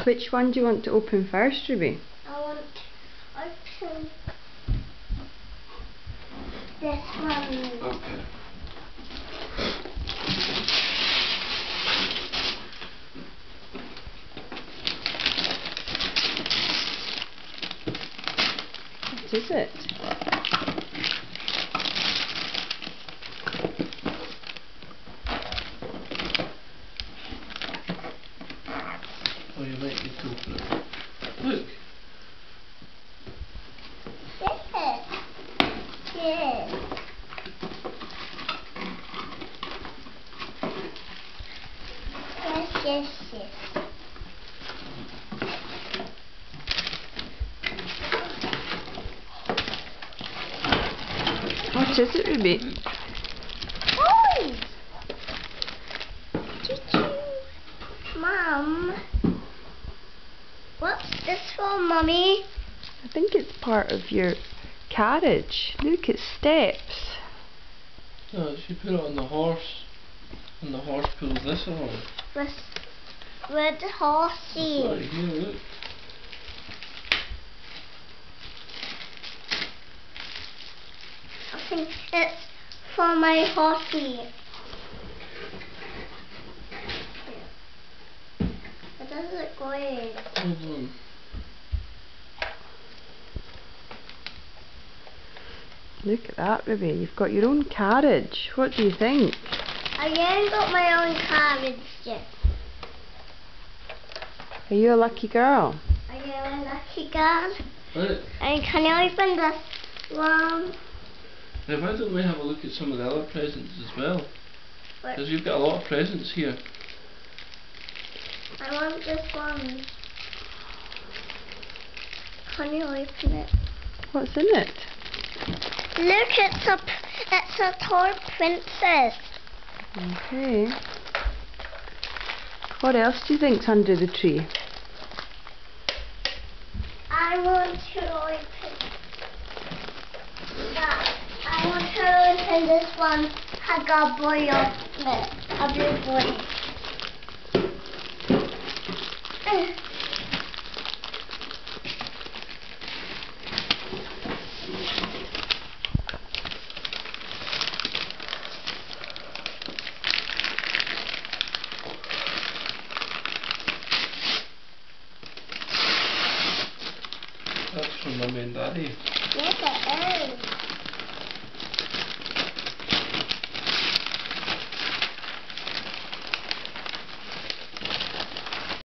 Which one do you want to open first, Ruby? I want to open this one. Okay. What is it? Oh, you might need to open it. Look. Yeah. Yes. What is it, Ruby? Toys. Choo-choo. Mum. What's this for, Mummy? I think it's part of your carriage. Look, it's steps. No, she put it on the horse, and the horse pulls this along. With the horsey. Right here, look. I think it's for my horsey. It doesn't look great. Hold on. Look at that, Ruby. You've got your own carriage. What do you think? I haven't got my own carriage yet. Are you a lucky girl? Are you a lucky girl? Look. And can you open this one? Now why don't we have a look at some of the other presents as well? Because you've got a lot of presents here. I want this one. Can you open it? What's in it? Look, it's a toy princess. Okay. What else do you think's under the tree? I want to open that. I want to open this one. I got a boy on it. A blue boy. That's from Mummy and Daddy. Yes, it is.